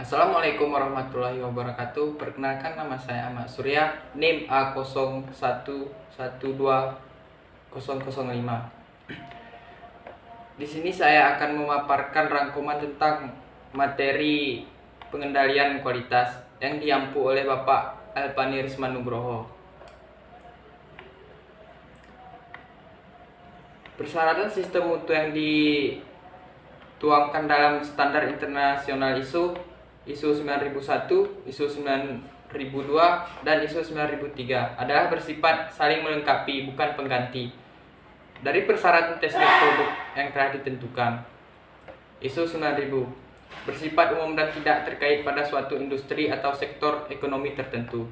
Assalamualaikum warahmatullahi wabarakatuh. Perkenalkan, nama saya Ahmad Surya, NIM A01120005. Di sini saya akan memaparkan rangkuman tentang materi pengendalian kualitas yang diampu oleh Bapak Elpani Rismanugroho. Persyaratan sistem mutu yang dituangkan dalam standar internasional ISO 9001, ISO 9002, dan ISO 9003 adalah bersifat saling melengkapi, bukan pengganti dari persyaratan teknik produk yang telah ditentukan. ISO 9000 bersifat umum dan tidak terkait pada suatu industri atau sektor ekonomi tertentu.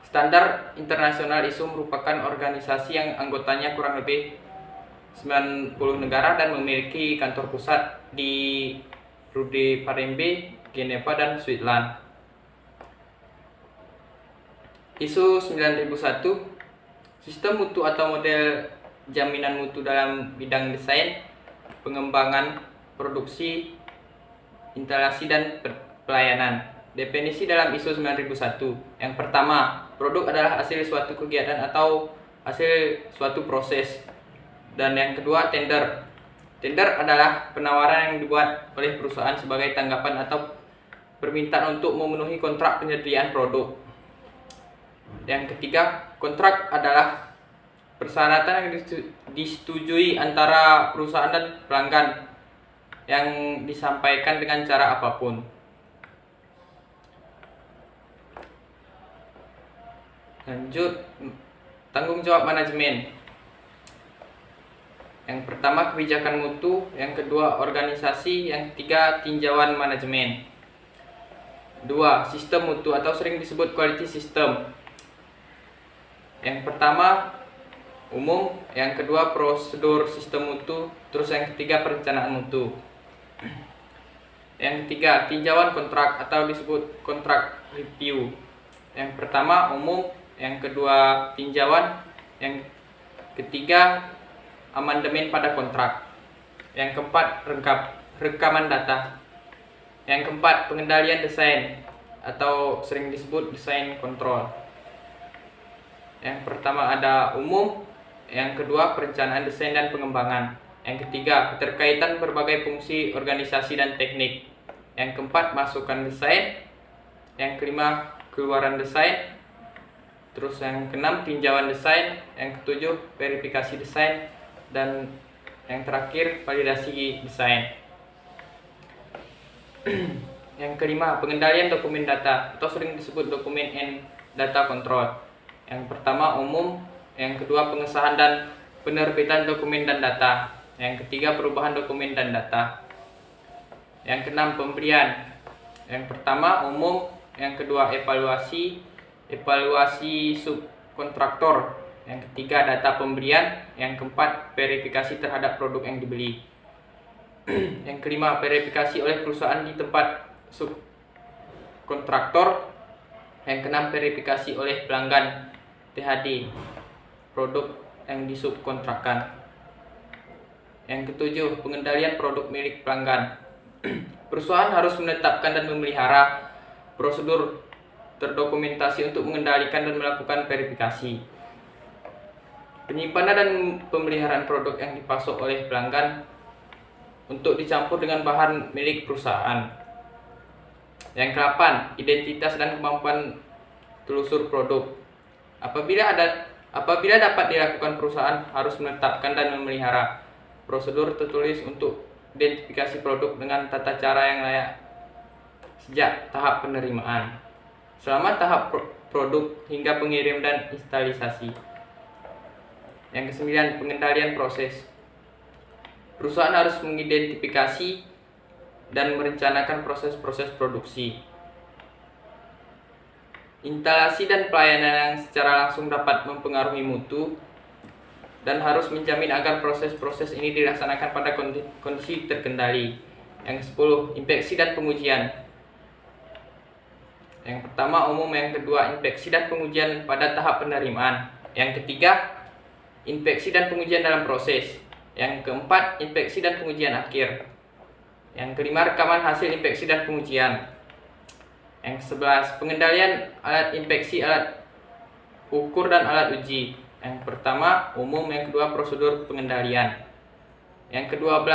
Standar internasional ISO merupakan organisasi yang anggotanya kurang lebih 90 negara dan memiliki kantor pusat di Rue Parembe, Geneva, dan Switzerland. ISO 9001 sistem mutu atau model jaminan mutu dalam bidang desain, pengembangan, produksi, instalasi, dan pelayanan. Definisi dalam ISO 9001. Yang pertama, produk adalah hasil suatu kegiatan atau hasil suatu proses. Dan yang kedua, tender. Tender adalah penawaran yang dibuat oleh perusahaan sebagai tanggapan atau permintaan untuk memenuhi kontrak penyediaan produk. Yang ketiga, kontrak adalah persyaratan yang disetujui antara perusahaan dan pelanggan yang disampaikan dengan cara apapun. Lanjut, tanggung jawab manajemen. Yang pertama, kebijakan mutu. Yang kedua, organisasi. Yang ketiga, tinjauan manajemen. 2. Sistem mutu atau sering disebut quality system. Yang pertama, umum. Yang kedua, prosedur sistem mutu. Terus yang ketiga, perencanaan mutu. Yang ketiga, tinjauan kontrak atau disebut kontrak review. Yang pertama, umum. Yang kedua, tinjauan. Yang ketiga, amandemen pada kontrak. Yang keempat, rekaman data. Yang keempat, pengendalian desain atau sering disebut desain kontrol. Yang pertama ada umum, yang kedua perencanaan desain dan pengembangan. Yang ketiga, keterkaitan berbagai fungsi organisasi dan teknik. Yang keempat, masukan desain. Yang kelima, keluaran desain. Terus yang keenam, tinjauan desain. Yang ketujuh, verifikasi desain. Dan yang terakhir, validasi desain. Yang kelima, pengendalian dokumen data atau sering disebut dokumen and data control. Yang pertama, umum. Yang kedua, pengesahan dan penerbitan dokumen dan data. Yang ketiga, perubahan dokumen dan data. Yang keenam, pembelian. Yang pertama, umum. Yang kedua, evaluasi subkontraktor. Yang ketiga, data pembelian. Yang keempat, verifikasi terhadap produk yang dibeli. Yang kelima, verifikasi oleh perusahaan di tempat subkontraktor. Yang keenam, verifikasi oleh pelanggan THD produk yang disubkontrakkan. Yang ketujuh, pengendalian produk milik pelanggan. Perusahaan harus menetapkan dan memelihara prosedur terdokumentasi untuk mengendalikan dan melakukan verifikasi. Penyimpanan dan pemeliharaan produk yang dipasok oleh pelanggan untuk dicampur dengan bahan milik perusahaan. Yang ke-8, identitas dan kemampuan telusur produk. Apabila dapat dilakukan, perusahaan harus menetapkan dan memelihara prosedur tertulis untuk identifikasi produk dengan tata cara yang layak sejak tahap penerimaan, selama tahap produk hingga pengirim dan instalisasi. Yang ke-9, pengendalian proses. Perusahaan harus mengidentifikasi dan merencanakan proses-proses produksi, instalasi dan pelayanan yang secara langsung dapat mempengaruhi mutu, dan harus menjamin agar proses-proses ini dilaksanakan pada kondisi terkendali. Yang ke-10, inspeksi dan pengujian. Yang pertama, umum. Yang kedua, inspeksi dan pengujian pada tahap penerimaan. Yang ketiga, inspeksi dan pengujian dalam proses. Yang keempat, inspeksi dan pengujian akhir. Yang kelima, rekaman hasil inspeksi dan pengujian. Yang 11, pengendalian alat inspeksi, alat ukur dan alat uji. Yang pertama umum, yang kedua prosedur pengendalian. Yang ke-12,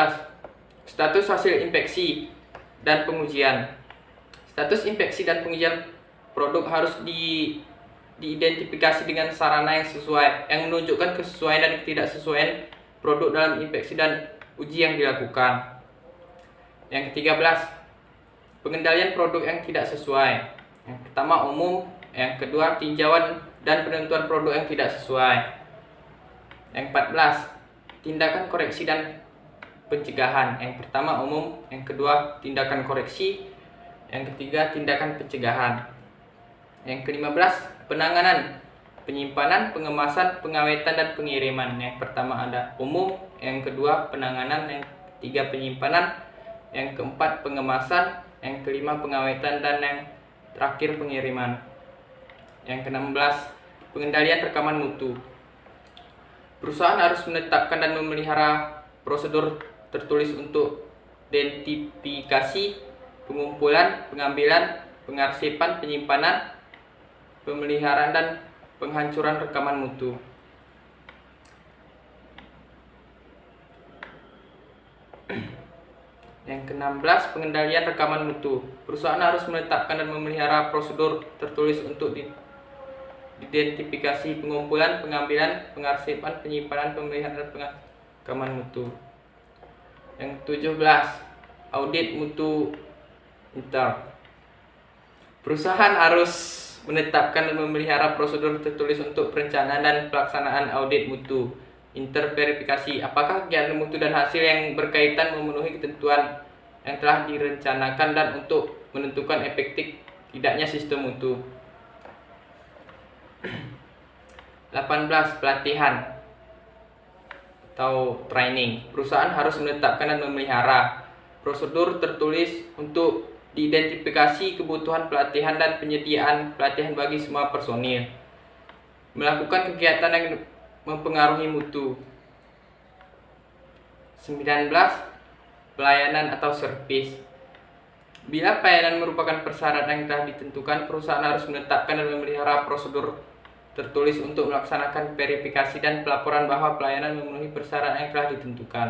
status hasil inspeksi dan pengujian. Status inspeksi dan pengujian produk harus diidentifikasi dengan sarana yang sesuai, yang menunjukkan kesesuaian dan ketidaksesuaian produk dalam inspeksi dan uji yang dilakukan. Yang ke-13, pengendalian produk yang tidak sesuai. Yang pertama umum, yang kedua tinjauan dan penentuan produk yang tidak sesuai. Yang 14, tindakan koreksi dan pencegahan. Yang pertama umum, yang kedua tindakan koreksi, yang ketiga tindakan pencegahan. Yang ke-15, penanganan, penyimpanan, pengemasan, pengawetan dan pengiriman. Yang pertama ada umum, yang kedua penanganan, yang ketiga penyimpanan, yang keempat pengemasan, yang kelima pengawetan, dan yang terakhir pengiriman. Yang ke-16, pengendalian rekaman mutu. Perusahaan harus menetapkan dan memelihara prosedur tertulis untuk identifikasi, pengumpulan, pengambilan, pengarsipan, penyimpanan, pemeliharaan, dan penghancuran rekaman mutu. Yang ke-16, pengendalian rekaman mutu. Perusahaan harus menetapkan dan memelihara prosedur tertulis untuk identifikasi, pengumpulan, pengambilan, pengarsipan, penyimpanan, pemeliharaan, dan rekaman mutu. Yang ke-17, audit mutu intern. Perusahaan harus menetapkan dan memelihara prosedur tertulis untuk perencanaan dan pelaksanaan audit mutu interverifikasi. Apakah kegiatan mutu dan hasil yang berkaitan memenuhi ketentuan yang telah direncanakan dan untuk menentukan efektif tidaknya sistem mutu. 18, pelatihan atau training. Perusahaan harus menetapkan dan memelihara prosedur tertulis untuk diidentifikasi kebutuhan pelatihan dan penyediaan pelatihan bagi semua personil. Melakukan kegiatan yang mempengaruhi mutu. 19, pelayanan atau servis. Bila pelayanan merupakan persyaratan yang telah ditentukan, perusahaan harus menetapkan dan memelihara prosedur tertulis untuk melaksanakan verifikasi dan pelaporan bahwa pelayanan memenuhi persyaratan yang telah ditentukan.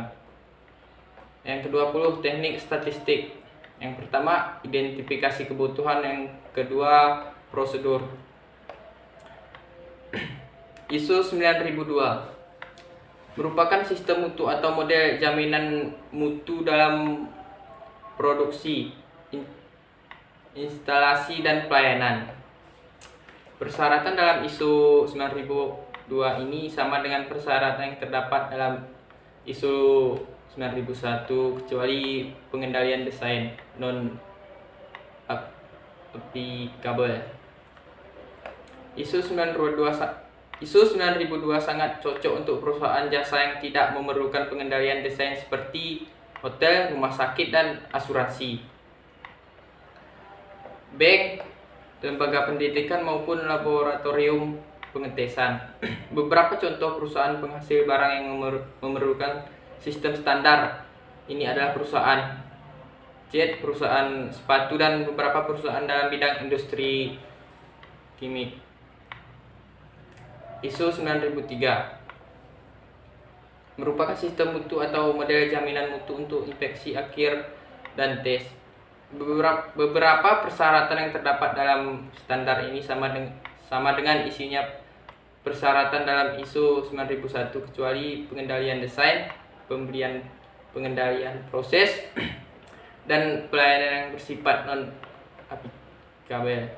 Yang ke-20, teknik statistik. Yang pertama, identifikasi kebutuhan. Yang kedua, prosedur. ISO 9002 merupakan sistem mutu atau model jaminan mutu dalam produksi, instalasi, dan pelayanan. Persyaratan dalam ISO 9002 ini sama dengan persyaratan yang terdapat dalam ISO 9001 kecuali pengendalian desain non applicable. ISO 9002 sangat cocok untuk perusahaan jasa yang tidak memerlukan pengendalian desain seperti hotel, rumah sakit, dan asuransi, bank, lembaga pendidikan, maupun laboratorium pengetesan. Beberapa contoh perusahaan penghasil barang yang memerlukan sistem standar ini adalah perusahaan jet, perusahaan sepatu, dan beberapa perusahaan dalam bidang industri kimia. ISO 9003 merupakan sistem mutu atau model jaminan mutu untuk inspeksi akhir dan tes. Beberapa persyaratan yang terdapat dalam standar ini sama dengan isinya persyaratan dalam ISO 9001 kecuali pengendalian desain, pengendalian proses, dan pelayanan yang bersifat non applicable.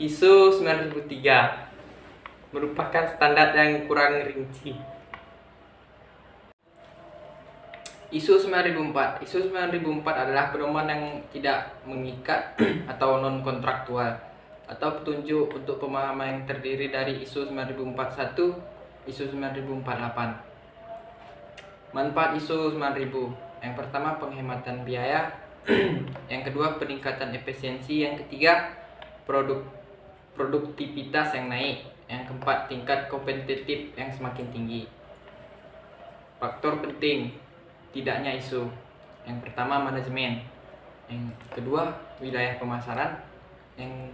ISO 9003 merupakan standar yang kurang rinci. ISO 9004. ISO 9004 adalah pedoman yang tidak mengikat atau non kontraktual atau petunjuk untuk pemahaman yang terdiri dari ISO 9041, ISO 9048. Manfaat ISO 9000. Yang pertama, penghematan biaya. Yang kedua, peningkatan efisiensi. Yang ketiga, produktivitas yang naik. Yang keempat, tingkat kompetitif yang semakin tinggi. Faktor penting tidaknya ISO. Yang pertama manajemen, yang kedua wilayah pemasaran, yang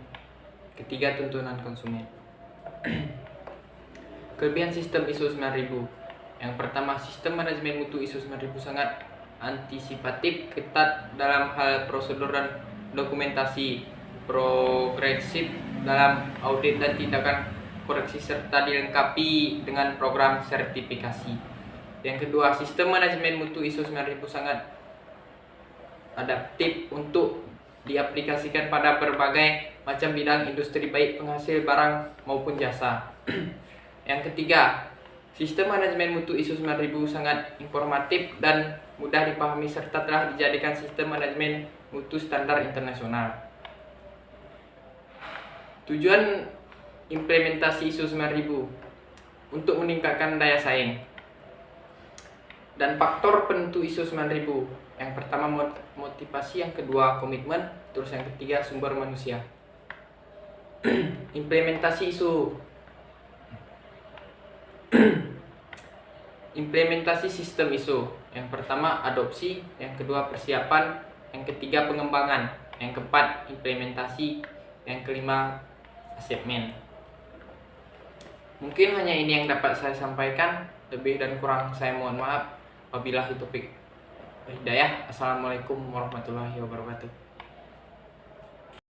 ketiga tuntunan konsumen. Kelebihan sistem ISO 9000. Yang pertama, sistem manajemen mutu ISO 9000 sangat antisipatif, ketat dalam hal prosedur dan dokumentasi, progresif dalam audit dan tindakan koreksi, serta dilengkapi dengan program sertifikasi. Yang kedua, sistem manajemen mutu ISO 9000 sangat adaptif untuk diaplikasikan pada berbagai macam bidang industri, baik penghasil barang maupun jasa. Yang ketiga, sistem manajemen mutu ISO 9000 sangat informatif dan mudah dipahami, serta telah dijadikan sistem manajemen mutu standar internasional. Tujuan implementasi ISO 9000 untuk meningkatkan daya saing. Dan faktor penentu ISO 9000. Yang pertama motivasi, yang kedua komitmen, terus yang ketiga sumber manusia. Implementasi ISO. Implementasi sistem ISO. Yang pertama adopsi, yang kedua persiapan, yang ketiga pengembangan, yang keempat implementasi, yang kelima asesmen. Mungkin hanya ini yang dapat saya sampaikan. Lebih dan kurang saya mohon maaf. Wabillahi taufik wal hidayah. Assalamualaikum warahmatullahi wabarakatuh.